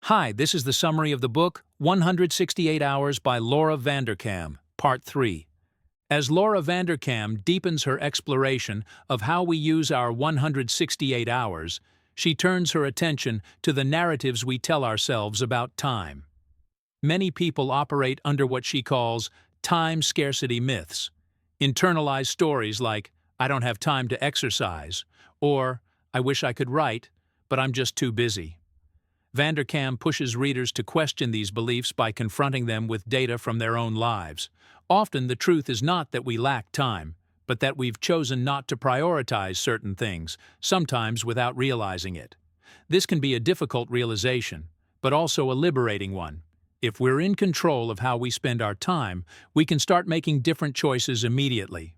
Hi, this is the summary of the book 168 Hours by Laura Vanderkam, Part 3. As Laura Vanderkam deepens her exploration of how we use our 168 hours, she turns her attention to the narratives we tell ourselves about time. Many people operate under what she calls time scarcity myths, internalized stories like, "I don't have time to exercise," or "I wish I could write, but I'm just too busy." Vanderkam pushes readers to question these beliefs by confronting them with data from their own lives. Often the truth is not that we lack time, but that we've chosen not to prioritize certain things, sometimes without realizing it. This can be a difficult realization, but also a liberating one. If we're in control of how we spend our time, we can start making different choices immediately.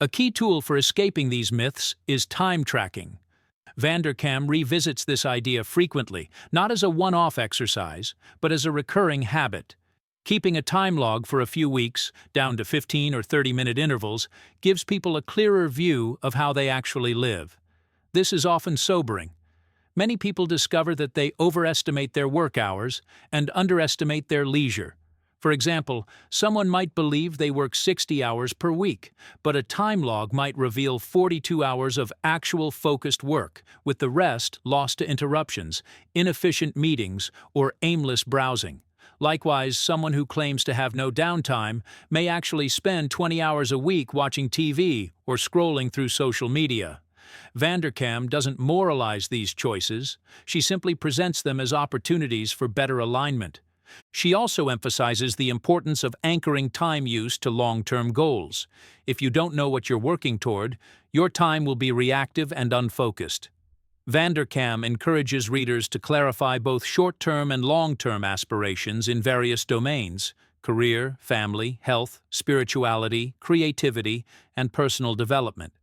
A key tool for escaping these myths is time tracking. Vanderkam revisits this idea frequently, not as a one-off exercise, but as a recurring habit. Keeping a time log for a few weeks, down to 15 or 30-minute intervals, gives people a clearer view of how they actually live. This is often sobering. Many people discover that they overestimate their work hours and underestimate their leisure. For example, someone might believe they work 60 hours per week, but a time log might reveal 42 hours of actual focused work, with the rest lost to interruptions, inefficient meetings, or aimless browsing. Likewise, someone who claims to have no downtime may actually spend 20 hours a week watching TV or scrolling through social media. Vanderkam doesn't moralize these choices, she simply presents them as opportunities for better alignment. She also emphasizes the importance of anchoring time use to long-term goals. If you don't know what you're working toward, your time will be reactive and unfocused. Vanderkam encourages readers to clarify both short-term and long-term aspirations in various domains: career, family, health, spirituality, creativity, and personal development.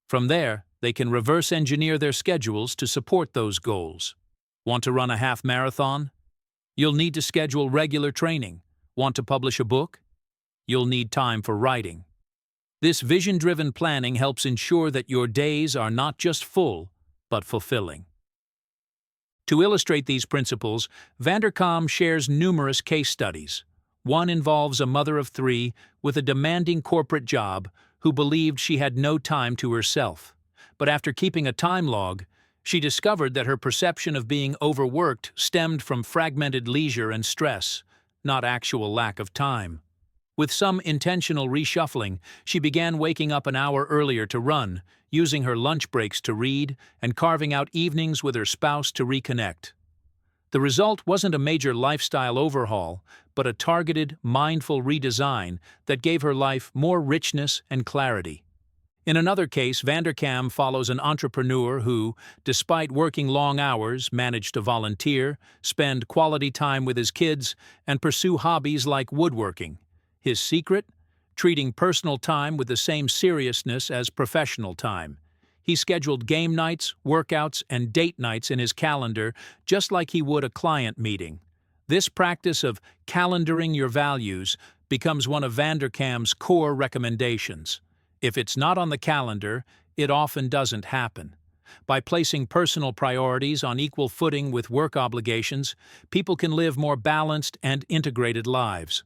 From there, they can reverse engineer their schedules to support those goals. Want to run a half marathon? You'll need to schedule regular training. Want to publish a book? You'll need time for writing. This vision-driven planning helps ensure that your days are not just full, but fulfilling. To illustrate these principles, Vanderkam shares numerous case studies. One involves a mother of 3 with a demanding corporate job who believed she had no time to herself. But after keeping a time log, she discovered that her perception of being overworked stemmed from fragmented leisure and stress, not actual lack of time. With some intentional reshuffling, she began waking up an hour earlier to run, using her lunch breaks to read, and carving out evenings with her spouse to reconnect. The result wasn't a major lifestyle overhaul, but a targeted, mindful redesign that gave her life more richness and clarity. In another case, Vanderkam follows an entrepreneur who, despite working long hours, managed to volunteer, spend quality time with his kids, and pursue hobbies like woodworking. His secret? Treating personal time with the same seriousness as professional time. He scheduled game nights, workouts, and date nights in his calendar just like he would a client meeting. This practice of calendaring your values becomes one of Vanderkam's core recommendations. If it's not on the calendar, it often doesn't happen. By placing personal priorities on equal footing with work obligations, people can live more balanced and integrated lives.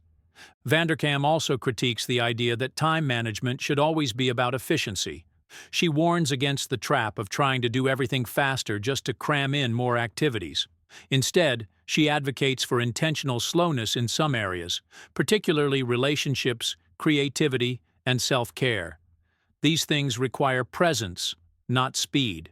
Vanderkam also critiques the idea that time management should always be about efficiency. She warns against the trap of trying to do everything faster just to cram in more activities. Instead, she advocates for intentional slowness in some areas, particularly relationships, creativity, and self-care. These things require presence, not speed.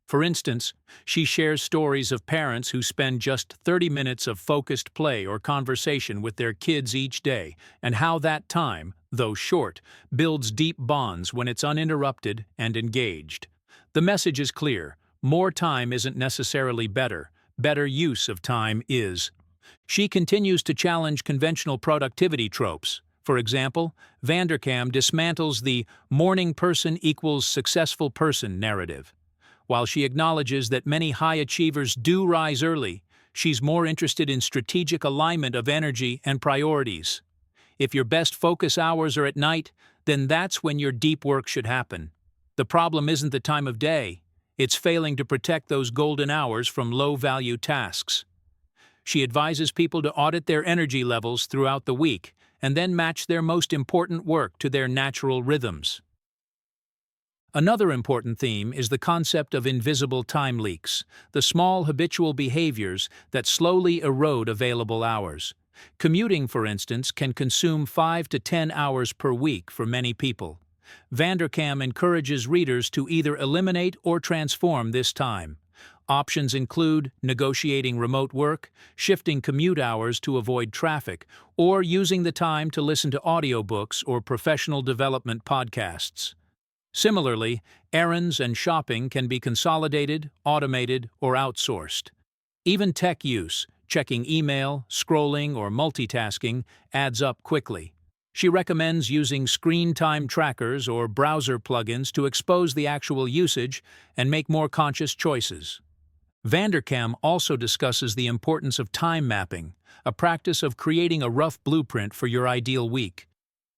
For instance, she shares stories of parents who spend just 30 minutes of focused play or conversation with their kids each day, and how that time, though short, builds deep bonds when it's uninterrupted and engaged. The message is clear: more time isn't necessarily better. Better use of time is. She continues to challenge conventional productivity tropes. For example, Vanderkam dismantles the "morning person equals successful person" narrative. While she acknowledges that many high achievers do rise early, she's more interested in strategic alignment of energy and priorities. If your best focus hours are at night, then that's when your deep work should happen. The problem isn't the time of day, it's failing to protect those golden hours from low-value tasks. She advises people to audit their energy levels throughout the week and then match their most important work to their natural rhythms. Another important theme is the concept of invisible time leaks, the small habitual behaviors that slowly erode available hours. Commuting, for instance, can consume 5 to 10 hours per week for many people. Vanderkam encourages readers to either eliminate or transform this time. Options include negotiating remote work, shifting commute hours to avoid traffic, or using the time to listen to audiobooks or professional development podcasts. Similarly, errands and shopping can be consolidated, automated, or outsourced. Even tech use, checking email, scrolling, or multitasking, adds up quickly. She recommends using screen time trackers or browser plugins to expose the actual usage and make more conscious choices. Vanderkam also discusses the importance of time mapping, a practice of creating a rough blueprint for your ideal week.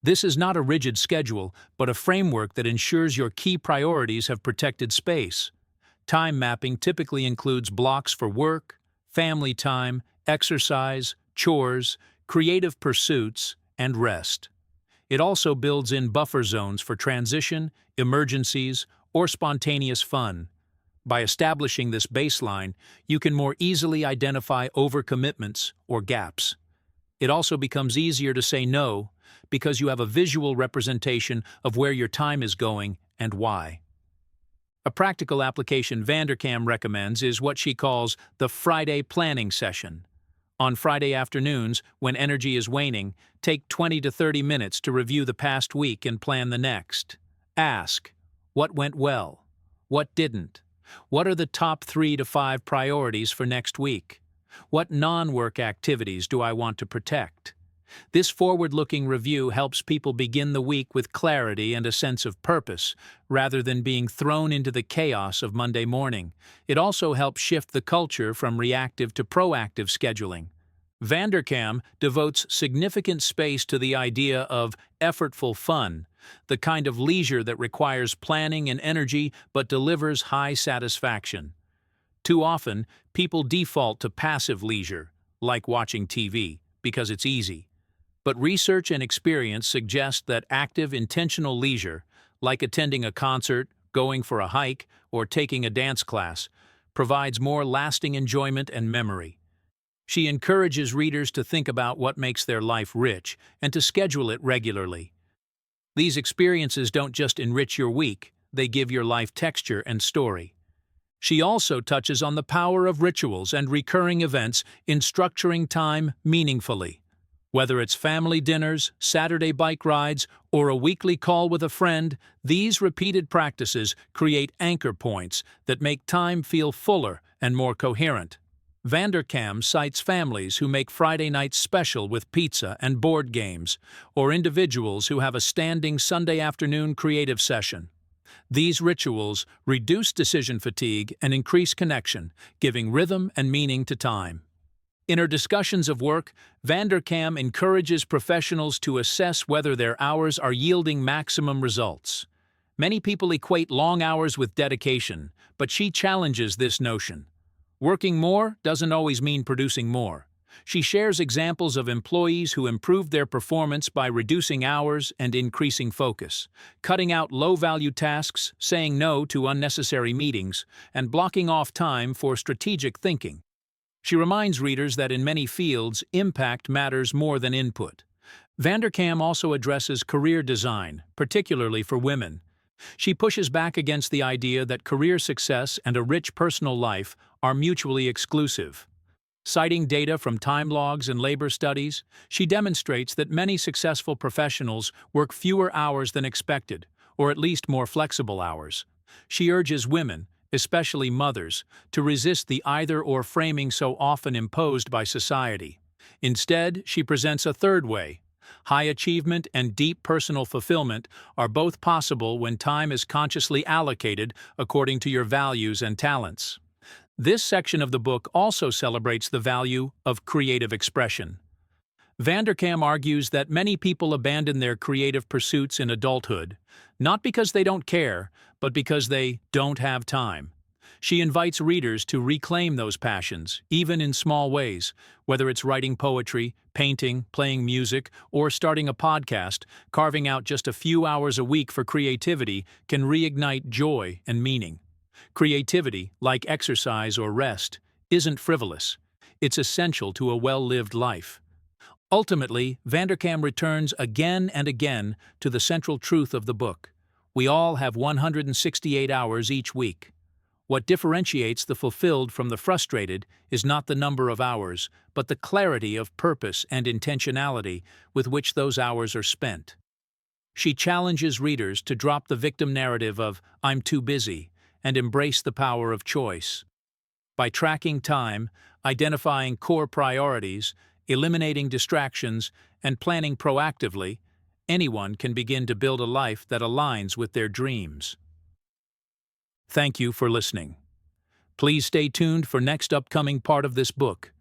This is not a rigid schedule, but a framework that ensures your key priorities have protected space. Time mapping typically includes blocks for work, family time, exercise, chores, creative pursuits, and rest. It also builds in buffer zones for transition, emergencies, or spontaneous fun. By establishing this baseline, you can more easily identify overcommitments or gaps. It also becomes easier to say no because you have a visual representation of where your time is going and why. A practical application Vanderkam recommends is what she calls the Friday planning session. On Friday afternoons, when energy is waning, take 20 to 30 minutes to review the past week and plan the next. Ask, what went well? What didn't? What are the top 3 to 5 priorities for next week? What non-work activities do I want to protect? This forward-looking review helps people begin the week with clarity and a sense of purpose, rather than being thrown into the chaos of Monday morning. It also helps shift the culture from reactive to proactive scheduling. Vanderkam devotes significant space to the idea of effortful fun, the kind of leisure that requires planning and energy but delivers high satisfaction. Too often, people default to passive leisure, like watching TV, because it's easy. But research and experience suggest that active, intentional leisure, like attending a concert, going for a hike, or taking a dance class, provides more lasting enjoyment and memory. She encourages readers to think about what makes their life rich and to schedule it regularly. These experiences don't just enrich your week, they give your life texture and story. She also touches on the power of rituals and recurring events in structuring time meaningfully. Whether it's family dinners, Saturday bike rides, or a weekly call with a friend, these repeated practices create anchor points that make time feel fuller and more coherent. Vanderkam cites families who make Friday nights special with pizza and board games, or individuals who have a standing Sunday afternoon creative session. These rituals reduce decision fatigue and increase connection, giving rhythm and meaning to time. In her discussions of work, Vanderkam encourages professionals to assess whether their hours are yielding maximum results. Many people equate long hours with dedication, but she challenges this notion. Working more doesn't always mean producing more. She shares examples of employees who improved their performance by reducing hours and increasing focus, cutting out low-value tasks, saying no to unnecessary meetings, and blocking off time for strategic thinking. She reminds readers that in many fields, impact matters more than input. Vanderkam also addresses career design, particularly for women. She pushes back against the idea that career success and a rich personal life are mutually exclusive. Citing data from time logs and labor studies, she demonstrates that many successful professionals work fewer hours than expected, or at least more flexible hours. She urges women, especially mothers, to resist the either-or framing so often imposed by society. Instead, she presents a third way. High achievement and deep personal fulfillment are both possible when time is consciously allocated according to your values and talents. This section of the book also celebrates the value of creative expression. Vanderkam argues that many people abandon their creative pursuits in adulthood, not because they don't care, but because they don't have time. She invites readers to reclaim those passions, even in small ways, whether it's writing poetry, painting, playing music, or starting a podcast. Carving out just a few hours a week for creativity can reignite joy and meaning. Creativity, like exercise or rest, isn't frivolous. It's essential to a well-lived life. Ultimately, Vanderkam returns again and again to the central truth of the book. We all have 168 hours each week. What differentiates the fulfilled from the frustrated is not the number of hours, but the clarity of purpose and intentionality with which those hours are spent. She challenges readers to drop the victim narrative of "I'm too busy" and embrace the power of choice. By tracking time, identifying core priorities, eliminating distractions, and planning proactively, anyone can begin to build a life that aligns with their dreams. Thank you for listening. Please stay tuned for next upcoming part of this book.